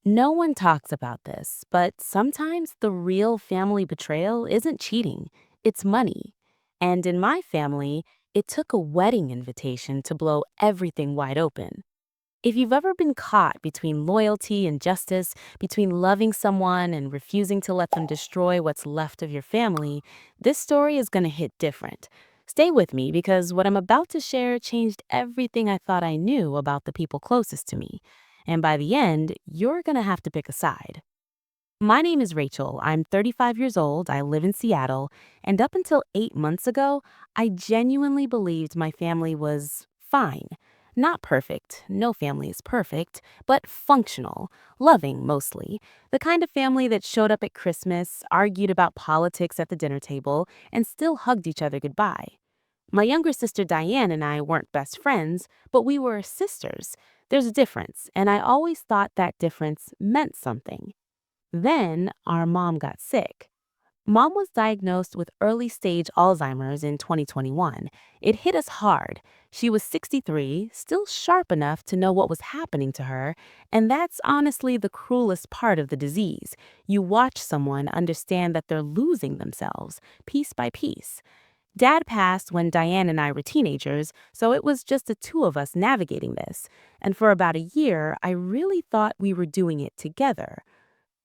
No one talks about this, but sometimes the real family betrayal isn't cheating, it's money. And in my family, it took a wedding invitation to blow everything wide open. If you've ever been caught between loyalty and justice, between loving someone and refusing to let them destroy what's left of your family, this story is going to hit different. Stay with me because what I'm about to share changed everything I thought I knew about the people closest to me. And by the end, you're going to have to pick a side. My name is Rachel. I'm 35 years old. I live in Seattle. And up until 8 months ago, I genuinely believed my family was fine. Not perfect. No family is perfect, but functional, loving mostly. The kind of family that showed up at Christmas, argued about politics at the dinner table, and still hugged each other goodbye. My younger sister Diane and I weren't best friends, but we were sisters. There's a difference, and I always thought that difference meant something. Then our mom got sick. Mom was diagnosed with early stage Alzheimer's in 2021. It hit us hard. She was 63, still sharp enough to know what was happening to her, and that's honestly the cruelest part of the disease. You watch someone understand that they're losing themselves, piece by piece. Dad passed when Diane and I were teenagers, so it was just the two of us navigating this. And for about a year, I really thought we were doing it together.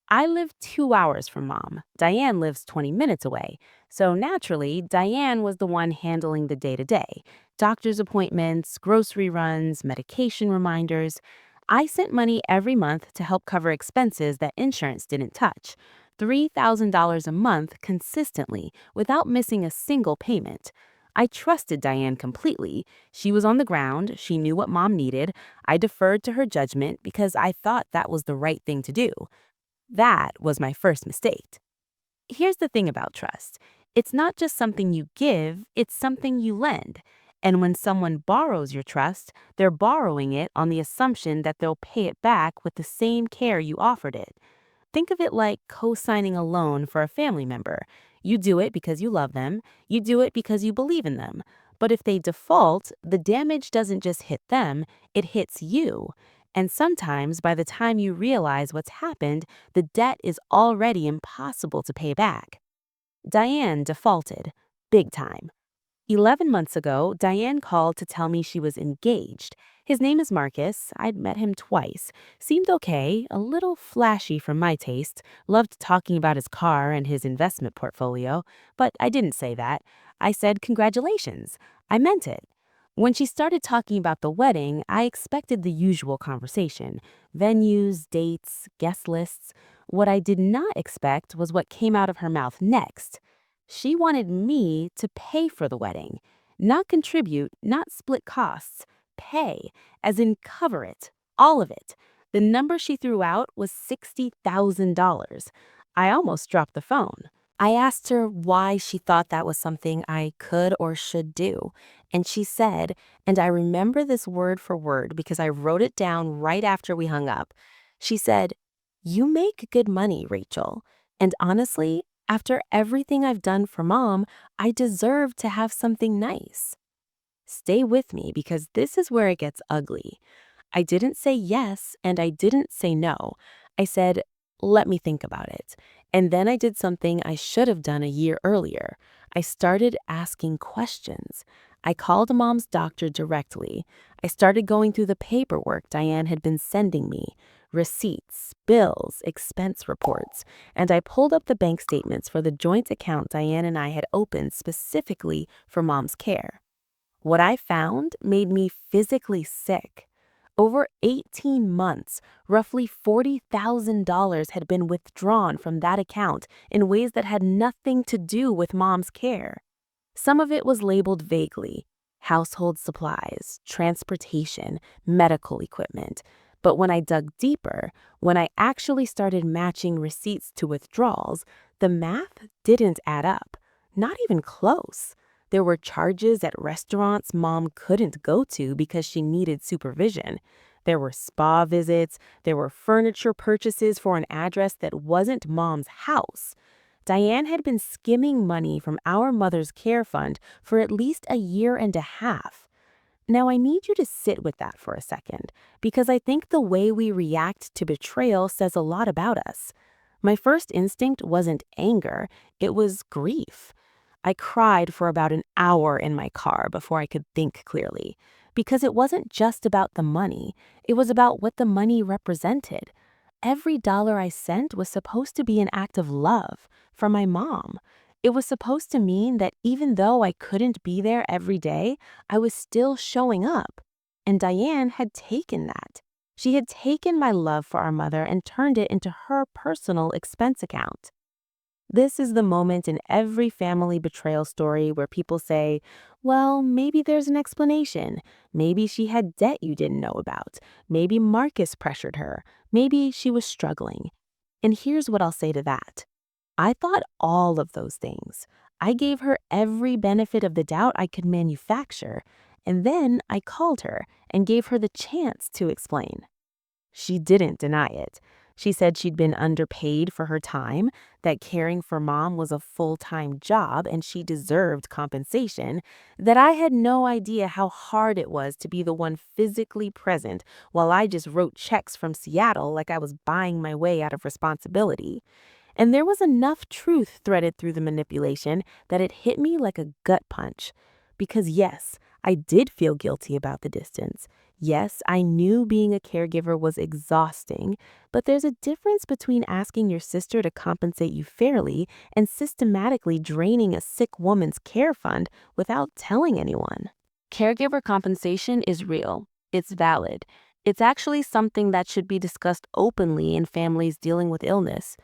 I live 2 hours from mom. Diane lives 20 minutes away. So naturally, Diane was the one handling the day to day doctor's appointments, grocery runs, medication reminders. I sent money every month to help cover expenses that insurance didn't touch. $3,000 a month consistently without missing a single payment. I trusted Diane completely. She was on the ground, she knew what mom needed. I deferred to her judgment because I thought that was the right thing to do. That was my first mistake. Here's the thing about trust. It's not just something you give, it's something you lend. And when someone borrows your trust, they're borrowing it on the assumption that they'll pay it back with the same care you offered it. Think of it like co-signing a loan for a family member. You do it because you love them, you do it because you believe in them. But if they default, the damage doesn't just hit them, it hits you. And sometimes by the time you realize what's happened, the debt is already impossible to pay back. Diane defaulted, big time. 11 months ago, Diane called to tell me she was engaged. His name is Marcus. I'd met him twice. Seemed okay, a little flashy for my taste. Loved talking about his car and his investment portfolio. But I didn't say that. I said congratulations. I meant it. When she started talking about the wedding, I expected the usual conversation. Venues, dates, guest lists. What I did not expect was what came out of her mouth next. She wanted me to pay for the wedding, not contribute, not split costs, pay, as in cover it, all of it. The number she threw out was $60,000. I almost dropped the phone. I asked her why she thought that was something I could or should do. And she said, and I remember this word for word because I wrote it down right after we hung up. She said, "You make good money, Rachel. And honestly, after everything I've done for mom, I deserve to have something nice." Stay with me because this is where it gets ugly. I didn't say yes and I didn't say no. I said, let me think about it. And then I did something I should have done a year earlier. I started asking questions. I called mom's doctor directly. I started going through the paperwork Diane had been sending me, receipts, bills, expense reports, and I pulled up the bank statements for the joint account Diane and I had opened specifically for mom's care. What I found made me physically sick. Over 18 months, roughly $40,000 had been withdrawn from that account in ways that had nothing to do with mom's care. Some of it was labeled vaguely: household supplies, transportation, medical equipment. But when I dug deeper, when I actually started matching receipts to withdrawals, the math didn't add up. Not even close. There were charges at restaurants mom couldn't go to because she needed supervision. There were spa visits. There were furniture purchases for an address that wasn't mom's house. Diane had been skimming money from our mother's care fund for at least a year and a half. Now, I need you to sit with that for a second, because I think the way we react to betrayal says a lot about us. My first instinct wasn't anger, it was grief. I cried for about an hour in my car before I could think clearly, because it wasn't just about the money, it was about what the money represented. Every dollar I sent was supposed to be an act of love from my mom. It was supposed to mean that even though I couldn't be there every day, I was still showing up. And Diane had taken that. She had taken my love for our mother and turned it into her personal expense account. This is the moment in every family betrayal story where people say, well, maybe there's an explanation. Maybe she had debt you didn't know about. Maybe Marcus pressured her. Maybe she was struggling. And here's what I'll say to that. I thought all of those things. I gave her every benefit of the doubt I could manufacture. And then I called her and gave her the chance to explain. She didn't deny it. She said she'd been underpaid for her time, that caring for mom was a full-time job and she deserved compensation, that I had no idea how hard it was to be the one physically present while I just wrote checks from Seattle like I was buying my way out of responsibility. And there was enough truth threaded through the manipulation that it hit me like a gut punch. Because yes, I did feel guilty about the distance. Yes, I knew being a caregiver was exhausting, but there's a difference between asking your sister to compensate you fairly and systematically draining a sick woman's care fund without telling anyone. Caregiver compensation is real. It's valid. It's actually something that should be discussed openly in families dealing with illness.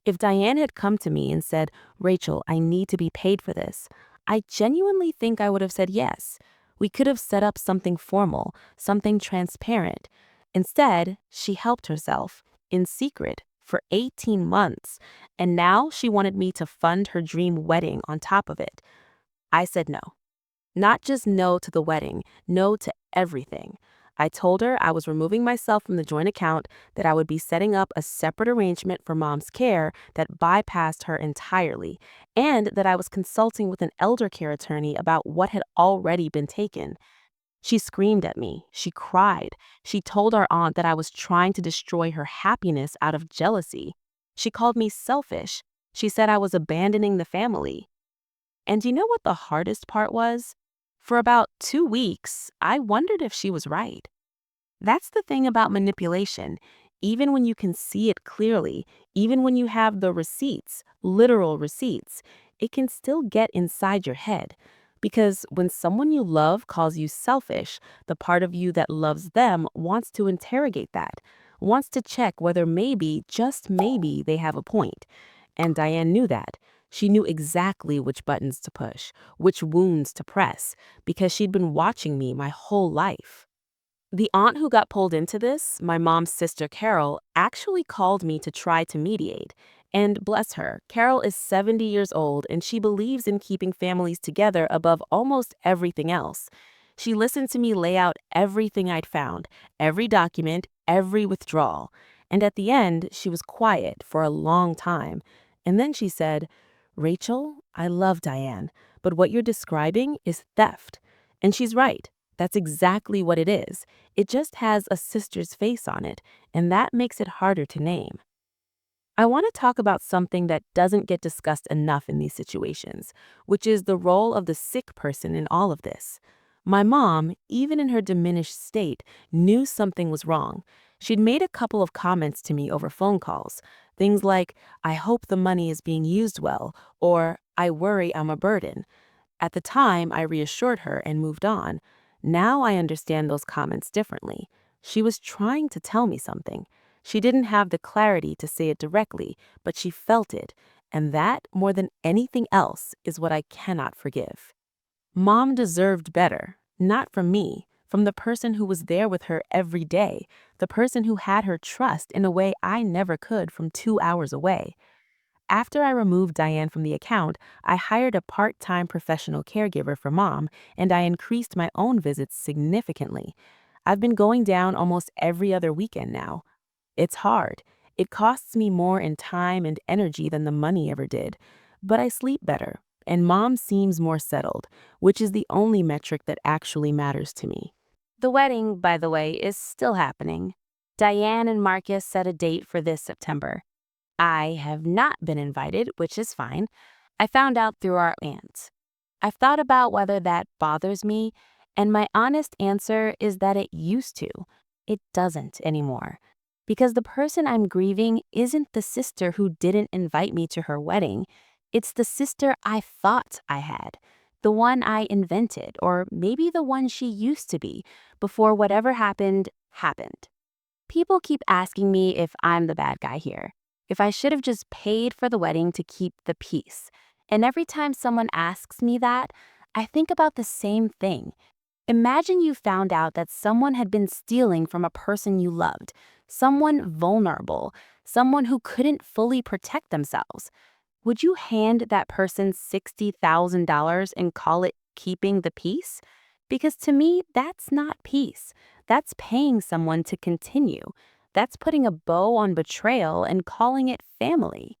If Diane had come to me and said, Rachel, I need to be paid for this, I genuinely think I would have said yes. We could have set up something formal, something transparent. Instead, she helped herself, in secret, for 18 months, and now she wanted me to fund her dream wedding on top of it. I said no. Not just no to the wedding, no to everything. I told her I was removing myself from the joint account, that I would be setting up a separate arrangement for mom's care that bypassed her entirely, and that I was consulting with an elder care attorney about what had already been taken. She screamed at me. She cried. She told our aunt that I was trying to destroy her happiness out of jealousy. She called me selfish. She said I was abandoning the family. And you know what the hardest part was? For about 2 weeks, I wondered if she was right. That's the thing about manipulation. Even when you can see it clearly, even when you have the receipts, literal receipts, it can still get inside your head. Because when someone you love calls you selfish, the part of you that loves them wants to interrogate that, wants to check whether maybe, just maybe, they have a point. And Diane knew that. She knew exactly which buttons to push, which wounds to press, because she'd been watching me my whole life. The aunt who got pulled into this, my mom's sister Carol, actually called me to try to mediate. And bless her, Carol is 70 years old and she believes in keeping families together above almost everything else. She listened to me lay out everything I'd found, every document, every withdrawal. And at the end, she was quiet for a long time. And then she said, Rachel, I love Diane, but what you're describing is theft. And she's right. That's exactly what it is. It just has a sister's face on it, and that makes it harder to name. I want to talk about something that doesn't get discussed enough in these situations, which is the role of the sick person in all of this. My mom, even in her diminished state, knew something was wrong. She'd made a couple of comments to me over phone calls. Things like, I hope the money is being used well, or I worry I'm a burden. At the time, I reassured her and moved on. Now I understand those comments differently. She was trying to tell me something. She didn't have the clarity to say it directly, but she felt it, and that, more than anything else, is what I cannot forgive. Mom deserved better, not from me, from the person who was there with her every day, the person who had her trust in a way I never could from 2 hours away. After I removed Diane from the account, I hired a part-time professional caregiver for mom, and I increased my own visits significantly. I've been going down almost every other weekend now. It's hard. It costs me more in time and energy than the money ever did. But I sleep better. and mom seems more settled, which is the only metric that actually matters to me. The wedding, by the way, is still happening. Diane and Marcus set a date for this September. I have not been invited, which is fine. I found out through our aunt. I've thought about whether that bothers me, and my honest answer is that it used to. It doesn't anymore. Because the person I'm grieving isn't the sister who didn't invite me to her wedding. It's the sister I thought I had, the one I invented, or maybe the one she used to be before whatever happened happened. People keep asking me if I'm the bad guy here, if I should have just paid for the wedding to keep the peace. And every time someone asks me that, I think about the same thing. Imagine you found out that someone had been stealing from a person you loved, someone vulnerable, someone who couldn't fully protect themselves. Would you hand that person $60,000 and call it keeping the peace? Because to me, that's not peace. That's paying someone to continue. That's putting a bow on betrayal and calling it family.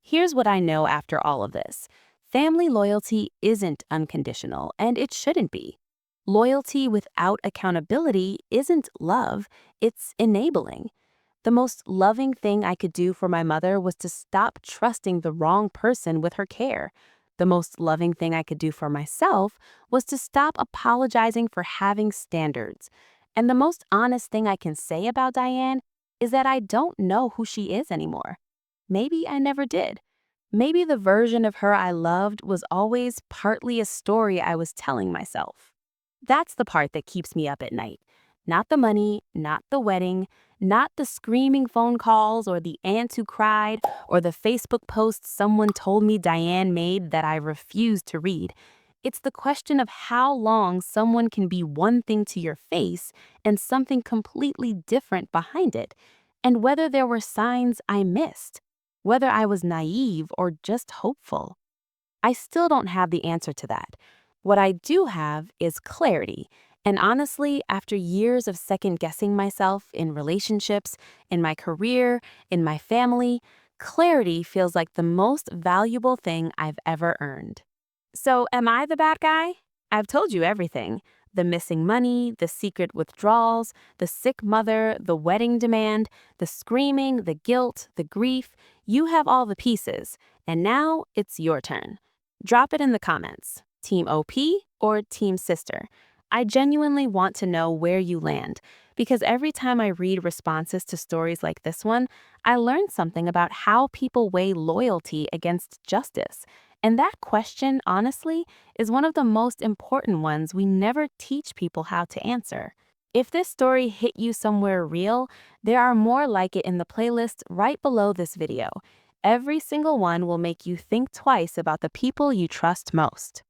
Here's what I know after all of this. Family loyalty isn't unconditional, and it shouldn't be. Loyalty without accountability isn't love, it's enabling. The most loving thing I could do for my mother was to stop trusting the wrong person with her care. The most loving thing I could do for myself was to stop apologizing for having standards. And the most honest thing I can say about Diane is that I don't know who she is anymore. Maybe I never did. Maybe the version of her I loved was always partly a story I was telling myself. That's the part that keeps me up at night. Not the money, not the wedding, not the screaming phone calls or the aunt who cried or the Facebook post someone told me Diane made that I refused to read. It's the question of how long someone can be one thing to your face and something completely different behind it, and whether there were signs I missed, whether I was naive or just hopeful. I still don't have the answer to that. What I do have is clarity. And honestly, after years of second guessing myself in relationships, in my career, in my family, clarity feels like the most valuable thing I've ever earned. So, am I the bad guy? I've told you everything: the missing money, the secret withdrawals, the sick mother, the wedding demand, the screaming, the guilt, the grief. You have all the pieces. And now it's your turn. Drop it in the comments. Team OP or Team Sister? I genuinely want to know where you land, because every time I read responses to stories like this one, I learn something about how people weigh loyalty against justice. And that question, honestly, is one of the most important ones we never teach people how to answer. If this story hit you somewhere real, there are more like it in the playlist right below this video. Every single one will make you think twice about the people you trust most.